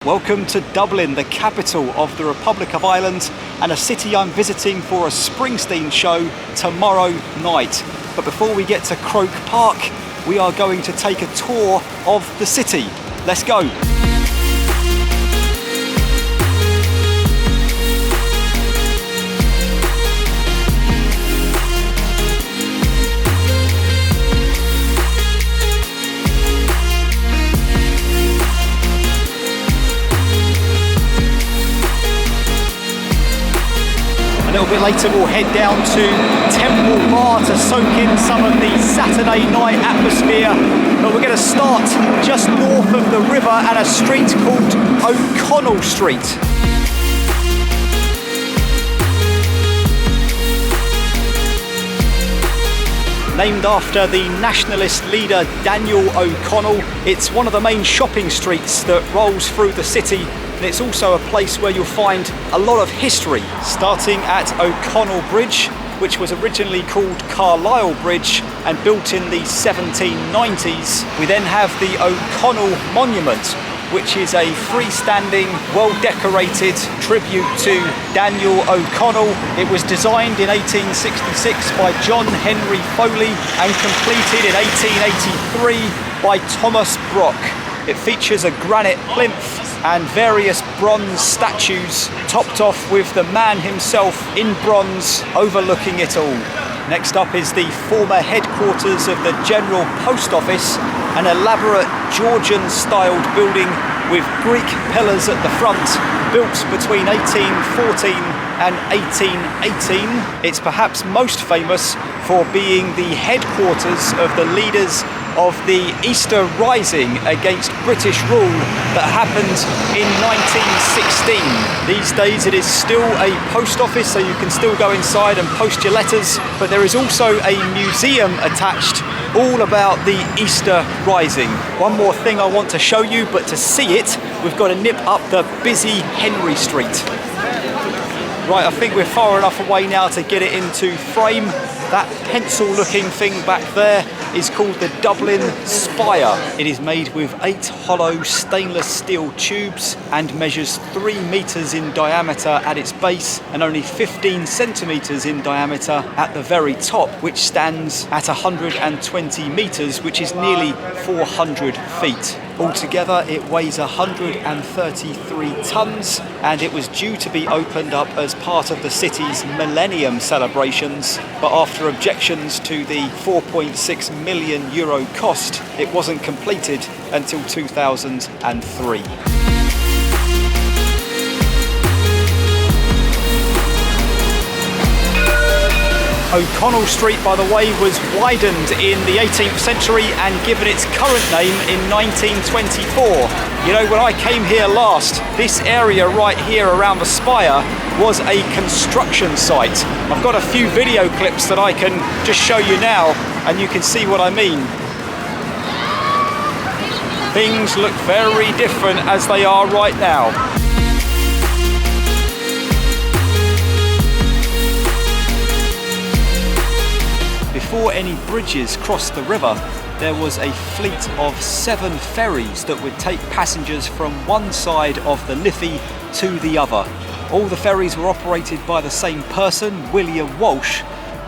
Welcome to Dublin, the capital of the Republic of Ireland, and a city I'm visiting for a Springsteen show tomorrow night. But before we get to Croke Park, we are going to take a tour of the city. Let's go. A little bit later we'll head down to Temple Bar to soak in some of the Saturday night atmosphere. But we're going to start just north of the river at a street called O'Connell Street. Named after the nationalist leader Daniel O'Connell, it's one of the main shopping streets that rolls through the city. And it's also a place where you'll find a lot of history, starting at O'Connell Bridge, which was originally called Carlisle Bridge and built in the 1790s. We then have the O'Connell Monument, which is a freestanding, well-decorated tribute to Daniel O'Connell. It was designed in 1866 by John Henry Foley and completed in 1883 by Thomas Brock. It features a granite plinth and various bronze statues, topped off with the man himself in bronze overlooking it all. Next up is the former headquarters of the General Post Office, an elaborate Georgian-styled building with Greek pillars at the front, built between 1814 and 1818. It's perhaps most famous for being the headquarters of the leaders of the Easter Rising against British rule that happened in 1916. These days it is still a post office, so you can still go inside and post your letters, but there is also a museum attached all about the Easter Rising. One more thing I want to show you, but to see it, we've got to nip up the busy Henry Street. Right, I think we're far enough away now to get it into frame. That pencil-looking thing back there is called the Dublin Spire. It is made with 8 hollow stainless steel tubes and measures 3 meters in diameter at its base and only 15 centimeters in diameter at the very top, which stands at 120 meters, which is nearly 400 feet. Altogether, it weighs 133 tons, and it was due to be opened up as part of the city's Millennium celebrations, but after objections to the €4.6 million cost, it wasn't completed until 2003. O'Connell Street, by the way, was widened in the 18th century and given its current name in 1924. You know, when I came here last, this area right here around the spire was a construction site. I've got a few video clips that I can just show you now, and you can see what I mean. Things look very different as they are right now. Before any bridges crossed the river, there was a fleet of 7 ferries that would take passengers from one side of the Liffey to the other. All the ferries were operated by the same person, William Walsh,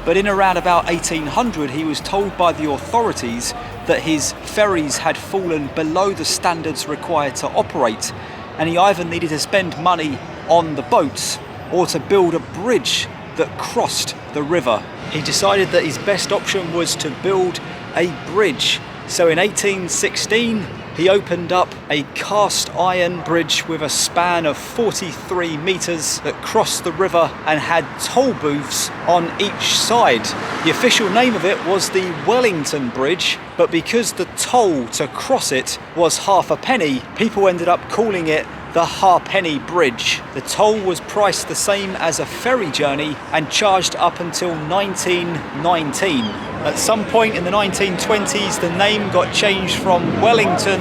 but in around about 1800 he was told by the authorities that his ferries had fallen below the standards required to operate, and he either needed to spend money on the boats or to build a bridge that crossed the river. He decided that his best option was to build a bridge. So in 1816, he opened up a cast iron bridge with a span of 43 meters that crossed the river and had toll booths on each side. The official name of it was the Wellington Bridge, but because the toll to cross it was half a penny, people ended up calling it the Halfpenny Bridge. The toll was priced the same as a ferry journey and charged up until 1919. At some point in the 1920s, the name got changed from Wellington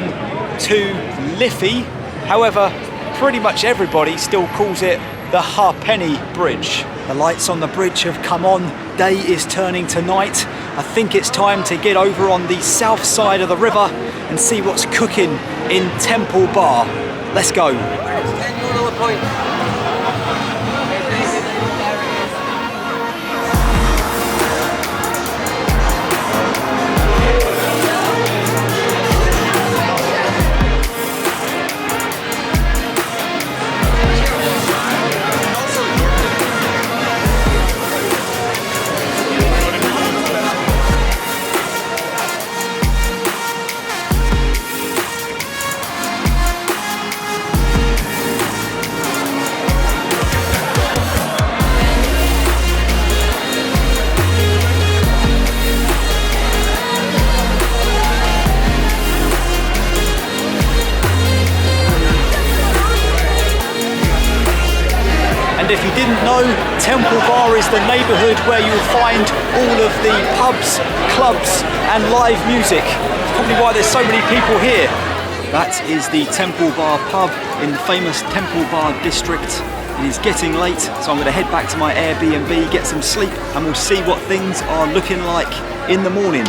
to Liffey. However, pretty much everybody still calls it the Halfpenny Bridge. The lights on the bridge have come on. Day is turning to night. I think it's time to get over on the south side of the river and see what's cooking in Temple Bar. Let's go. It's €10 a pint. And if you didn't know, Temple Bar is the neighbourhood where you'll find all of the pubs, clubs and live music. Probably why there's so many people here. That is the Temple Bar pub in the famous Temple Bar district. It is getting late, so I'm going to head back to my Airbnb, get some sleep, and we'll see what things are looking like in the morning.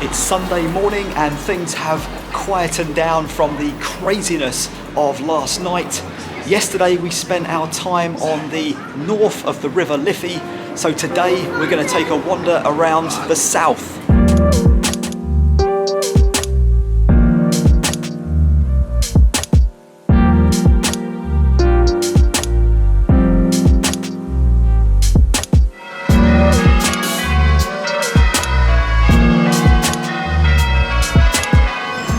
It's Sunday morning and things have quietened down from the craziness of last night. Yesterday we spent our time on the north of the River Liffey, so today we're going to take a wander around the south.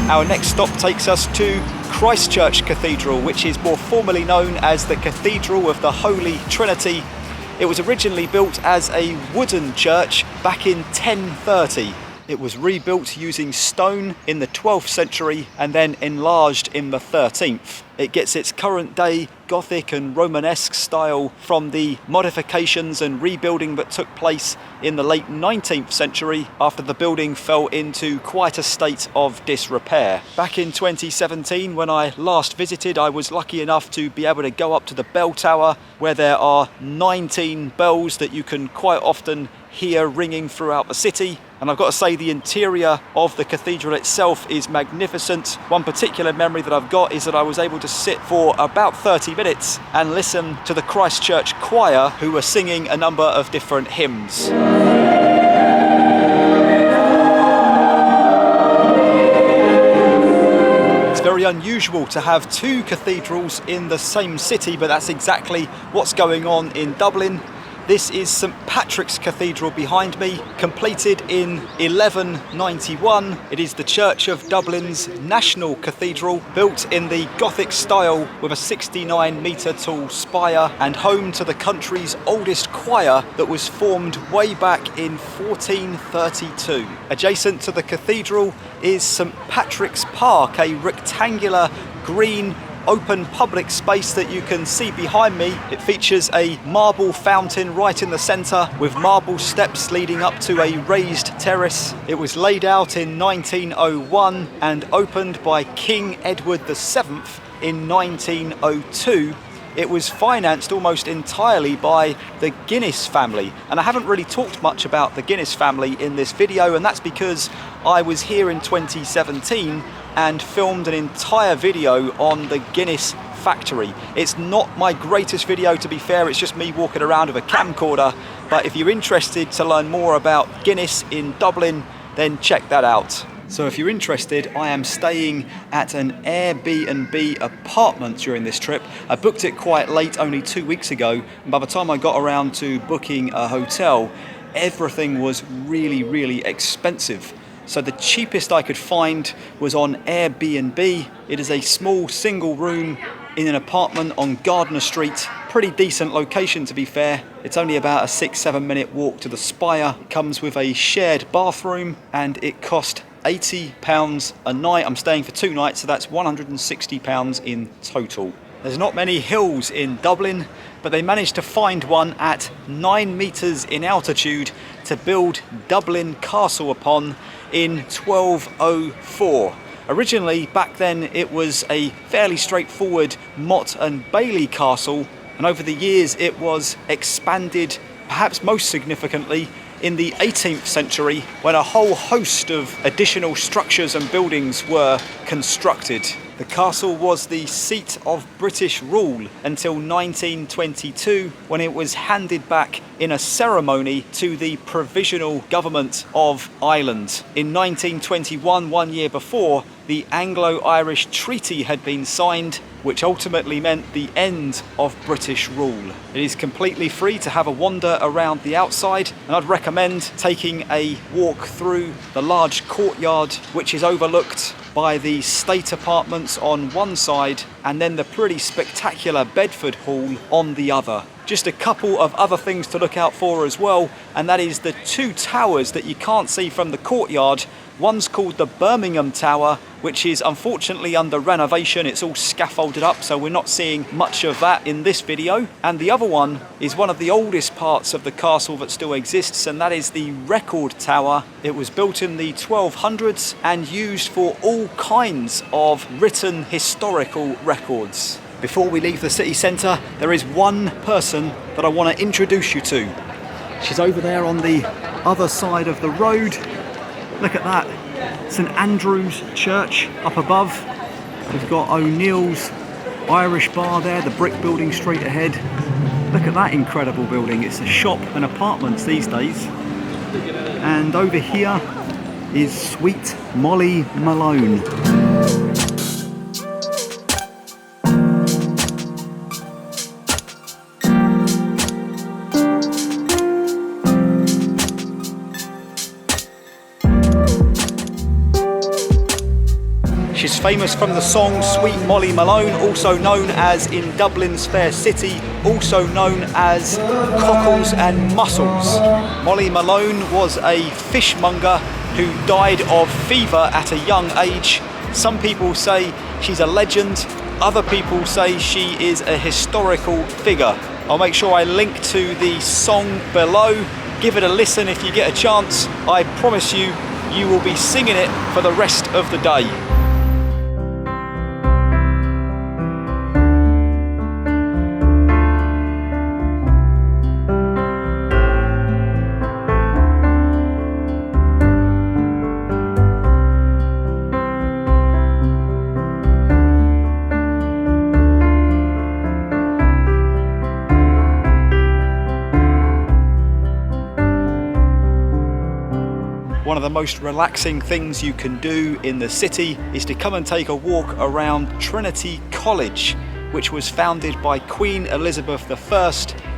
Our next stop takes us to Christchurch Cathedral, which is more formally known as the Cathedral of the Holy Trinity. It was originally built as a wooden church back in 1030. It was rebuilt using stone in the 12th century and then enlarged in the 13th. It gets its current day Gothic and Romanesque style from the modifications and rebuilding that took place in the late 19th century after the building fell into quite a state of disrepair. Back in 2017, when I last visited, I was lucky enough to be able to go up to the bell tower where there are 19 bells that you can quite often hear ringing throughout the city. And I've got to say, the interior of the cathedral itself is magnificent. One particular memory that I've got is that I was able to sit for about 30 minutes and listen to the Christchurch choir, who were singing a number of different hymns. It's very unusual to have two cathedrals in the same city, but that's exactly what's going on in Dublin. This is St Patrick's Cathedral behind me, completed in 1191. It is the Church of Dublin's national cathedral, built in the Gothic style with a 69-metre tall spire and home to the country's oldest choir that was formed way back in 1432. Adjacent to the cathedral is St Patrick's Park, a rectangular green open public space that you can see behind me. It features a marble fountain right in the centre with marble steps leading up to a raised terrace. It was laid out in 1901 and opened by King Edward VII in 1902. It was financed almost entirely by the Guinness family, and I haven't really talked much about the Guinness family in this video, and that's because I was here in 2017 and filmed an entire video on the Guinness factory. It's not my greatest video, to be fair, it's just me walking around with a camcorder, but if you're interested to learn more about Guinness in Dublin, then check that out. So if you're interested, I am staying at an Airbnb apartment during this trip. I booked it quite late, only 2 weeks ago, and by the time I got around to booking a hotel, everything was really expensive. So the cheapest I could find was on Airbnb. It is a small single room in an apartment on Gardiner Street. Pretty decent location, to be fair. It's only about a 6-7 minute walk to the Spire. It comes with a shared bathroom and it cost £80 a night. I'm staying for 2 nights, so that's £160 in total. There's not many hills in Dublin, but they managed to find one at 9 metres in altitude to build Dublin Castle upon in 1204. Originally, back then, it was a fairly straightforward Motte and Bailey castle, and over the years it was expanded, perhaps most significantly, in the 18th century when a whole host of additional structures and buildings were constructed. The castle was the seat of British rule until 1922, when it was handed back in a ceremony to the Provisional Government of Ireland. In 1921, 1 year before, the Anglo-Irish Treaty had been signed, which ultimately meant the end of British rule. It is completely free to have a wander around the outside, and I'd recommend taking a walk through the large courtyard, which is overlooked by the state apartments on one side and then the pretty spectacular Bedford Hall on the other. Just a couple of other things to look out for as well, and that is the two towers that you can't see from the courtyard. One's called the Birmingham Tower, which is unfortunately under renovation. It's all scaffolded up, so we're not seeing much of that in this video. And the other one is one of the oldest parts of the castle that still exists, and that is the Record Tower. It was built in the 1200s and used for all kinds of written historical records. Before we leave the city centre, there is one person that I want to introduce you to. She's over there on the other side of the road. Look at that, St Andrew's Church up above. We've got O'Neill's Irish Bar there, the brick building straight ahead. Look at that incredible building. It's a shop and apartments these days. And over here is Sweet Molly Malone. She's famous from the song Sweet Molly Malone, also known as in Dublin's Fair City, also known as Cockles and Mussels. Molly Malone was a fishmonger who died of fever at a young age. Some people say she's a legend, other people say she is a historical figure. I'll make sure I link to the song below. Give it a listen if you get a chance. I promise you, you will be singing it for the rest of the day. One of the most relaxing things you can do in the city is to come and take a walk around Trinity College, which was founded by Queen Elizabeth I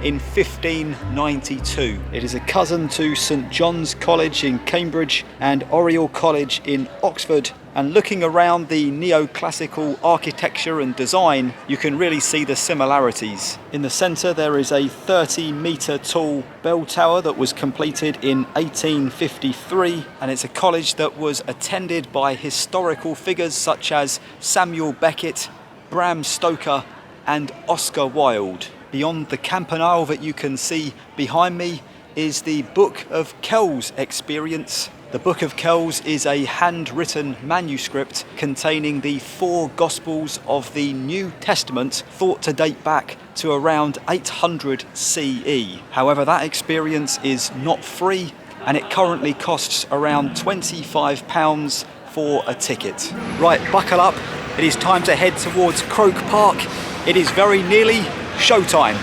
in 1592. It is a cousin to St John's College in Cambridge and Oriel College in Oxford. And looking around the neoclassical architecture and design, you can really see the similarities. In the centre there is a 30-metre tall bell tower that was completed in 1853, and it's a college that was attended by historical figures such as Samuel Beckett, Bram Stoker and Oscar Wilde. Beyond the campanile that you can see behind me is the Book of Kells experience. The Book of Kells is a handwritten manuscript containing the 4 Gospels of the New Testament, thought to date back to around 800 CE. However, that experience is not free, and it currently costs around £25 for a ticket. Right, buckle up. It is time to head towards Croke Park. It is very nearly showtime.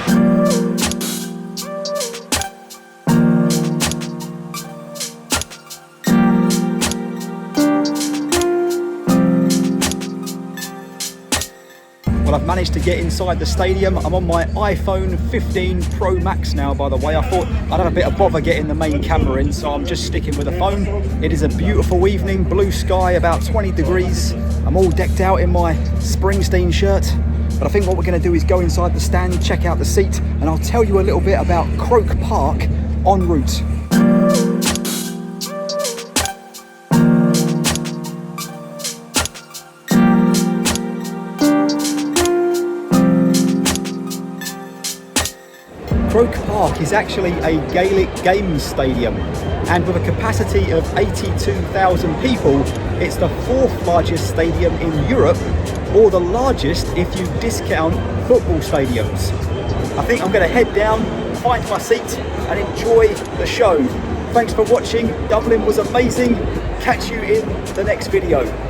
Well, I've managed to get inside the stadium. I'm on my iPhone 15 Pro Max now, by the way. I thought I'd have a bit of bother getting the main camera in, so I'm just sticking with the phone. It is a beautiful evening, blue sky, about 20 degrees. I'm all decked out in my Springsteen shirt. But I think what we're going to do is go inside the stand, check out the seat, and I'll tell you a little bit about Croke Park en route. Croke Park is actually a Gaelic Games stadium, and with a capacity of 82,000 people, it's the 4th largest stadium in Europe, or the largest if you discount football stadiums. I think I'm going to head down, find my seat and enjoy the show. Thanks for watching. Dublin was amazing. Catch you in the next video.